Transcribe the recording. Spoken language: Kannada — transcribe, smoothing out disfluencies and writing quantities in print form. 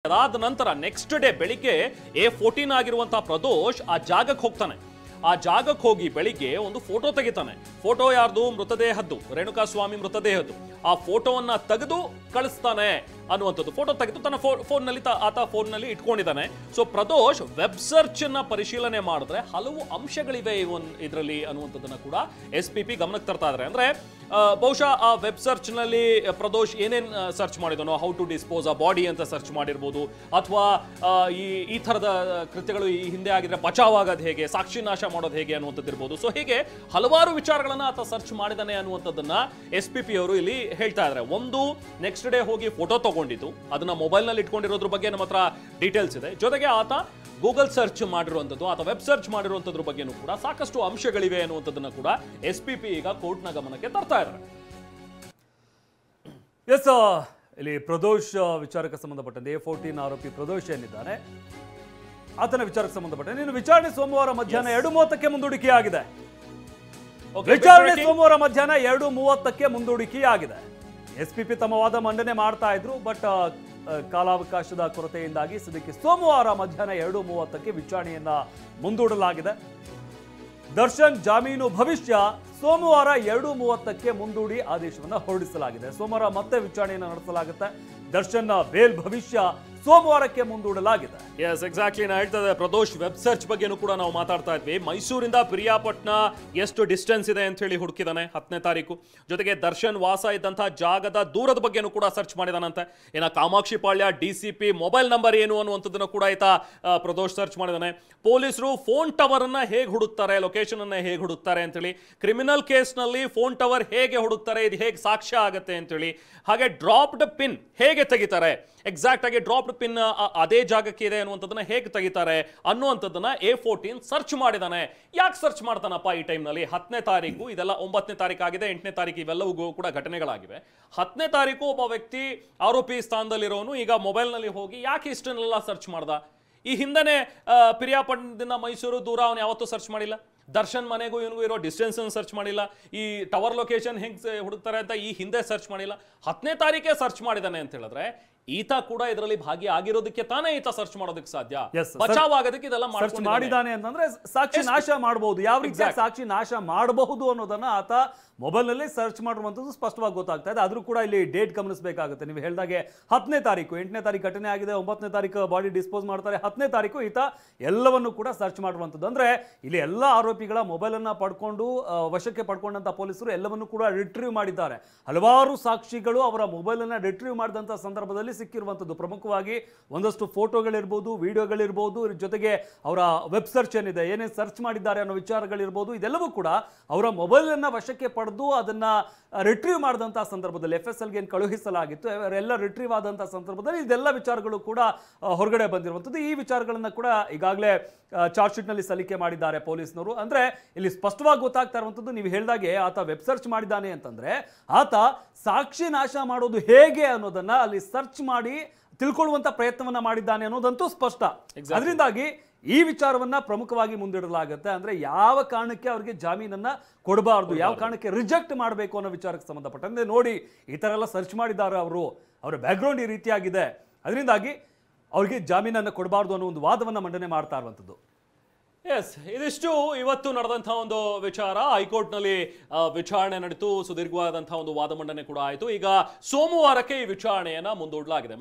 ಅದಾದ ನಂತರ ನೆಕ್ಸ್ಟ್ ಡೇ ಬೆಳಿಗ್ಗೆ A14 ಆಗಿರುವಂತಹ ಪ್ರದೋಷ್ ಆ ಜಾಗಕ್ಕೆ ಹೋಗ್ತಾನೆ. ಆ ಜಾಗಕ್ಕೆ ಹೋಗಿ ಬೆಳಿಗ್ಗೆ ಒಂದು ಫೋಟೋ ತೆಗಿತಾನೆ. ಫೋಟೋ ಯಾರ್ದು? ಮೃತದೇಹದ್ದು, ರೇಣುಕಾಸ್ವಾಮಿ ಮೃತದೇಹದ್ದು. ಆ ಫೋಟೋವನ್ನ ತೆಗೆದು ಕಳಿಸ್ತಾನೆ ಅನ್ನುವಂಥದ್ದು. ಫೋಟೋ ತೆಗೆದು ತನ್ನ ಫೋನ್ನಲ್ಲಿ ಆತ ಫೋನ್ನಲ್ಲಿ ಇಟ್ಕೊಂಡಿದ್ದಾನೆ. ಸೊ ಪ್ರದೋಷ್ ವೆಬ್ ಸರ್ಚ್ ಅನ್ನ ಪರಿಶೀಲನೆ ಮಾಡಿದ್ರೆ ಹಲವು ಅಂಶಗಳಿವೆ ಇದರಲ್ಲಿ ಅನ್ನುವಂಥದ್ದನ್ನ ಕೂಡ SPP ಗಮನಕ್ಕೆ ತರ್ತಾ ಇದ್ದಾರೆ. ಅಂದ್ರೆ ಬಹುಶಃ ಆ ವೆಬ್ ಸರ್ಚ್ ನಲ್ಲಿ ಪ್ರದೋಷ್ ಏನೇನ್ ಸರ್ಚ್ ಮಾಡಿದನೋ, how to dispose a body ಅಂತ ಸರ್ಚ್ ಮಾಡಿರ್ಬೋದು, ಅಥವಾ ಈ ಥರದ ಕೃತ್ಯಗಳು ಈ ಹಿಂದೆ ಆಗಿದ್ರೆ ಬಚಾವ್ ಆಗೋದು ಹೇಗೆ, ಸಾಕ್ಷಿ ನಾಶ ಮಾಡೋದು ಹೇಗೆ ಅನ್ನುವಂಥದ್ದು ಇರ್ಬೋದು. ಸೊ ಹೀಗೆ ಹಲವಾರು ವಿಚಾರಗಳನ್ನ ಆತ ಸರ್ಚ್ ಮಾಡಿದಾನೆ ಅನ್ನುವಂಥದ್ದನ್ನ SPP ಅವರು ಇಲ್ಲಿ ಹೇಳ್ತಾ ಇದ್ದಾರೆ. ಒಂದು, ನೆಕ್ಸ್ಟ್ ಡೇ ಹೋಗಿ ಫೋಟೋ ತಗೊಂಡಿದ್ದು, ಅದನ್ನ ಮೊಬೈಲ್ ನಲ್ಲಿ ಇಟ್ಕೊಂಡಿರೋದ್ರ ಬಗ್ಗೆ ನಮ್ಮ ಹತ್ರ ಡೀಟೇಲ್ಸ್ ಇದೆ. ಜೊತೆಗೆ ಆತ ಗೂಗಲ್ ಸರ್ಚ್ ಮಾಡಿರುವಂಥದ್ದು ಅಥವಾ ವೆಬ್ ಸರ್ಚ್ ಮಾಡಿರುವಂಥದ್ರ ಬಗ್ಗೆನೂ ಕೂಡ ಸಾಕಷ್ಟು ಅಂಶಗಳಿವೆ ಅನ್ನುವಂಥದ್ದನ್ನ ಕೂಡ SPP ಈಗ ಕೋರ್ಟ್ನ ಗಮನಕ್ಕೆ ತರ್ತಾ ಇದ್ದಾರೆ. ಎಸ್, ಇಲ್ಲಿ ಪ್ರದೋಷ್ ವಿಚಾರಕ್ಕೆ ಸಂಬಂಧಪಟ್ಟಂತೆ A14 ಆರೋಪಿ ಪ್ರದೋಷ್ ಏನಿದ್ದಾನೆ ಆತನ ವಿಚಾರಕ್ಕೆ ಸಂಬಂಧಪಟ್ಟಂತೆ ಇನ್ನು ವಿಚಾರಣೆ ಸೋಮವಾರ ಮಧ್ಯಾಹ್ನ 2:30ಕ್ಕೆ ಮುಂದೂಡಿಕೆಯಾಗಿದೆ. ವಿಚಾರಣೆ ಸೋಮವಾರ ಮಧ್ಯಾಹ್ನ 2:30ಕ್ಕೆ ಮುಂದೂಡಿಕೆಯಾಗಿದೆ. SPP ತಮ್ಮ ವಾದ ಮಂಡನೆ ಮಾಡ್ತಾ ಇದ್ರು, ಬಟ್ ಕಾಲಾವಕಾಶದ ಕೊರತೆಯಿಂದಾಗಿ ಸದ್ಯಕ್ಕೆ ಸೋಮವಾರ ಮಧ್ಯಾಹ್ನ 2:30ಕ್ಕೆ ವಿಚಾರಣೆಯನ್ನ ಮುಂದೂಡಲಾಗಿದೆ. ದರ್ಶನ್ ಜಾಮೀನು ಭವಿಷ್ಯ ಸೋಮವಾರ 2:30ಕ್ಕೆ ಮುಂದೂಡಿ ಆದೇಶವನ್ನ ಹೊರಡಿಸಲಾಗಿದೆ. ಸೋಮವಾರ ಮತ್ತೆ ವಿಚಾರಣೆಯನ್ನು ನಡೆಸಲಾಗುತ್ತೆ. ದರ್ಶನ್ ಬೇಲ್ ಭವಿಷ್ಯ ಸೋಮವಾರಕ್ಕೆ ಮುಂದೂಡಲಾಗಿದೆ. Yes, exactly. ನಾ ಹೇಳ್ತಾ ಇದ್ದೆ, ಪ್ರದೋಷ್ ವೆಬ್ ಸರ್ಚ್ ಬಗ್ಗೆನೂ ಕೂಡ ನಾವು ಮಾತಾಡ್ತಾ ಇದ್ವಿ. ಮೈಸೂರಿಂದ ಪಿರಿಯಾಪಟ್ಟಣ ಎಷ್ಟು ಡಿಸ್ಟೆನ್ಸ್ ಇದೆ ಅಂತ ಹೇಳಿ ಹುಡುಕಿದಾನೆ 10ನೇ ತಾರೀಕು. ಜೊತೆಗೆ ದರ್ಶನ್ ವಾಸ ಇದ್ದಂತಹ ಜಾಗದ ದೂರದ ಬಗ್ಗೆನೂ ಕೂಡ ಸರ್ಚ್ ಮಾಡಿದಾನಂತೆ. ಏನ ಕಾಮಾಕ್ಷಿ ಪಾಳ್ಯ DCP ಮೊಬೈಲ್ ನಂಬರ್ ಏನು ಅನ್ನುವಂಥದ್ದನ್ನು ಕೂಡ ಪ್ರದೋಷ್ ಸರ್ಚ್ ಮಾಡಿದಾನೆ. ಪೊಲೀಸರು ಫೋನ್ ಟವರ್ ಅನ್ನ ಹೇಗೆ ಹುಡುಕ್ತಾರೆ, ಲೊಕೇಶನ್ ಅನ್ನ ಹೇಗೆ ಹುಡುಕ್ತಾರೆ ಅಂತೇಳಿ, ಕ್ರಿಮಿನಲ್ ಕೇಸ್ನಲ್ಲಿ ಫೋನ್ ಟವರ್ ಹೇಗೆ ಹುಡುಕ್ತಾರೆ, ಇದು ಹೇಗೆ ಸಾಕ್ಷ್ಯ ಆಗುತ್ತೆ ಅಂತೇಳಿ, ಹಾಗೆ ಡ್ರಾಪ್ಡ್ ಪಿನ್ ಹೇಗೆ ತೆಗಿತಾರೆ, ಎಕ್ಸಾಕ್ಟ್ ಆಗಿ ಡ್ರಾಪ್ಡ್ ಪಿನ್ ಅದೇ ಜಾಗಕ್ಕೆ ಇದೆ ಅನ್ನುವಂಥದ್ದನ್ನ ಹೇಗೆ ತೆಗಿತಾರೆ ಅನ್ನುವಂಥದ್ದನ್ನ A14 ಸರ್ಚ್ ಮಾಡಿದಾನೆ. ಯಾಕೆ ಸರ್ಚ್ ಮಾಡ್ತಾನಪ್ಪ ಈ ಟೈಮ್ನಲ್ಲಿ? 10ನೇ ತಾರೀಕು ಇದೆಲ್ಲ, 9ನೇ ತಾರೀಕು ಆಗಿದೆ, 8ನೇ ತಾರೀಕು ಇವೆಲ್ಲವೂ ಕೂಡ ಘಟನೆಗಳಾಗಿವೆ. 10ನೇ ತಾರೀಕು ಒಬ್ಬ ವ್ಯಕ್ತಿ ಆರೋಪಿ ಸ್ಥಾನದಲ್ಲಿರೋನು ಈಗ ಮೊಬೈಲ್ನಲ್ಲಿ ಹೋಗಿ ಯಾಕೆ ಇಷ್ಟನ್ನೆಲ್ಲ ಸರ್ಚ್ ಮಾಡ್ದ? ಈ ಹಿಂದೆನೆ ಪಿರಿಯಾಪಟ್ಟಣದಿಂದ ಮೈಸೂರು ದೂರ ಅವನು ಯಾವತ್ತೂ ಸರ್ಚ್ ಮಾಡಿಲ್ಲ. ದರ್ಶನ್ ಮನೆಗೂ ಇವನಿಗೂ ಇರೋ ಡಿಸ್ಟೆನ್ಸ್ ಸರ್ಚ್ ಮಾಡಿಲ್ಲ. ಈ ಟವರ್ ಲೊಕೇಶನ್ ಹೆಂಗೆ ಹುಡುಕ್ತಾರೆ ಅಂತ ಈ ಹಿಂದೆ ಸರ್ಚ್ ಮಾಡಿಲ್ಲ. 10ನೇ ತಾರೀಕೆ ಸರ್ಚ್ ಮಾಡಿದಾನೆ ಅಂತ ಹೇಳಿದ್ರೆ ಈತ ಕೂಡ ಇದರಲ್ಲಿ ಭಾಗಿ ಆಗಿರೋದಕ್ಕೆ ತಾನೇ ಈತ ಸರ್ಚ್ ಮಾಡೋದಕ್ಕೆ ಸಾಧ್ಯ. ಬಚಾವ್ ಆಗೋದಕ್ಕೆ ಇದೆಲ್ಲ ಸರ್ಚ್ ಮಾಡಿದಾನೆ ಅಂತಂದ್ರೆ ಸಾಕ್ಷಿ ನಾಶ ಮಾಡಬಹುದು. ಯಾವ ರೀತಿ ಸಾಕ್ಷಿ ನಾಶ ಮಾಡಬಹುದು ಅನ್ನೋದನ್ನ ಆತ ಮೊಬೈಲ್ ನಲ್ಲಿ ಸರ್ಚ್ ಮಾಡಿರುವಂತದ್ದು ಸ್ಪಷ್ಟವಾಗಿ ಗೊತ್ತಾಗ್ತಾ ಇದೆ. ಆದ್ರೂ ಕೂಡ ಇಲ್ಲಿ ಡೇಟ್ ಗಮನಿಸಬೇಕಾಗುತ್ತೆ. ನೀವು ಹೇಳಿದಾಗೆ 10ನೇ ತಾರೀಕು, 8ನೇ ತಾರೀಕು ಘಟನೆ ಆಗಿದೆ, 9ನೇ ತಾರೀಕು ಬಾಡಿ ಡಿಸ್ಪೋಸ್ ಮಾಡ್ತಾರೆ, 10ನೇ ತಾರೀಕು ಈತ ಎಲ್ಲವನ್ನು ಕೂಡ ಸರ್ಚ್ ಮಾಡಿರುವಂತದ್ದು. ಅಂದ್ರೆ ಇಲ್ಲಿ ಎಲ್ಲ ಆರೋಪಿಗಳ ಮೊಬೈಲ್ ಅನ್ನ ಪಡ್ಕೊಂಡು ವಶಕ್ಕೆ ಪಡ್ಕೊಂಡಂತ ಪೊಲೀಸರು ಎಲ್ಲವನ್ನು ಕೂಡ ರಿಟ್ರೀವ್ ಮಾಡಿದ್ದಾರೆ. ಹಲವಾರು ಸಾಕ್ಷಿಗಳು ಅವರ ಮೊಬೈಲ್ ಅನ್ನ ರಿಟ್ರೀವ್ ಮಾಡಿದಂತ ಸಂದರ್ಭದಲ್ಲಿ ಸಿಕ್ಕಿರುವಂತದ್ದು. ಪ್ರಮುಖವಾಗಿ ಒಂದಷ್ಟು ಫೋಟೋಗಳಿರ್ಬೋದು, ವಿಡಿಯೋಗಳಿರ್ಬೋದು, ಜೊತೆಗೆ ಅವರ ವೆಬ್ ಸರ್ಚ್ ಏನಿದೆ, ಏನೇನು ಸರ್ಚ್ ಮಾಡಿದ್ದಾರೆ ಅನ್ನೋ ವಿಚಾರಗಳಿರ್ಬೋದು, ಇದೆಲ್ಲವೂ ಕೂಡ ಅವರ ಮೊಬೈಲ್ ಅನ್ನ ವಶಕ್ಕೆ ಪಡೆದು ಅದನ್ನ ರಿಟ್ರೀವ್ ಮಾಡಿದಂತಹ ಸಂದರ್ಭದಲ್ಲಿ FSL ಗೆ ಏನು ಕಳುಹಿಸಲಾಗಿತ್ತು, ಅವರೆಲ್ಲ ರಿಟ್ರೀವ್ ಆದಂತಹ ಸಂದರ್ಭದಲ್ಲಿ ಇದೆಲ್ಲ ವಿಚಾರಗಳು ಕೂಡ ಹೊರಗಡೆ ಬಂದಿರುವಂಥದ್ದು. ಈ ವಿಚಾರಗಳನ್ನ ಕೂಡ ಈಗಾಗಲೇ ಚಾರ್ಜ್ ಶೀಟ್ ನಲ್ಲಿ ಸಲ್ಲಿಕೆ ಮಾಡಿದ್ದಾರೆ ಪೊಲೀಸ್ನವರು. ಅಂದ್ರೆ ಇಲ್ಲಿ ಸ್ಪಷ್ಟವಾಗಿ ಗೊತ್ತಾಗ್ತಾ ಇರುವಂಥದ್ದು, ನೀವು ಹೇಳಿದಾಗೆ ಆತ ವೆಬ್ ಸರ್ಚ್ ಮಾಡಿದ್ದಾನೆ ಅಂತಂದ್ರೆ ಆತ ಸಾಕ್ಷಿ ನಾಶ ಮಾಡೋದು ಹೇಗೆ ಅನ್ನೋದನ್ನ ಅಲ್ಲಿ ಸರ್ಚ್ ಮಾಡಿ ತಿಳ್ಕೊಳ್ಳುವಂತ ಪ್ರಯತ್ನವನ್ನ ಮಾಡಿದ್ದಾನೆ ಅನ್ನೋದಂತೂ ಸ್ಪಷ್ಟ. ಅದರಿಂದಾಗಿ ಈ ವಿಚಾರವನ್ನ ಪ್ರಮುಖವಾಗಿ ಮುಂದಿಡಲಾಗುತ್ತೆ. ಅಂದ್ರೆ ಯಾವ ಕಾರಣಕ್ಕೆ ಅವರಿಗೆ ಜಾಮೀನನ್ನ ಕೊಡಬಾರದು, ಯಾವ ಕಾರಣಕ್ಕೆ ರಿಜೆಕ್ಟ್ ಮಾಡಬೇಕು ಅನ್ನೋ ವಿಚಾರಕ್ಕೆ ಸಂಬಂಧಪಟ್ಟಂತೆ ನೋಡಿ ಈ ತರ ಎಲ್ಲ ಸರ್ಚ್ ಮಾಡಿದ್ದಾರೆ ಅವರು, ಅವರ ಬ್ಯಾಕ್ಗ್ರೌಂಡ್ ಈ ರೀತಿಯಾಗಿದೆ, ಅದರಿಂದಾಗಿ ಅವರಿಗೆ ಜಾಮೀನನ್ನು ಕೊಡಬಾರ್ದು ಅನ್ನೋ ಒಂದು ವಾದವನ್ನ ಮಂಡನೆ ಮಾಡ್ತಾ ಇರುವಂಥದ್ದು. ಎಸ್, ಇದಿಷ್ಟು ಇವತ್ತು ನಡೆದಂತಹ ಒಂದು ವಿಚಾರ. ಹೈಕೋರ್ಟ್ ನಲ್ಲಿ ವಿಚಾರಣೆ ನಡೆದು ಸುದೀರ್ಘವಾದಂತಹ ಒಂದು ವಾದ ಮಂಡನೆ ಕೂಡ ಆಯಿತು. ಈಗ ಸೋಮವಾರಕ್ಕೆ ಈ ವಿಚಾರಣೆಯನ್ನ ಮುಂದೂಡಲಾಗಿದೆ.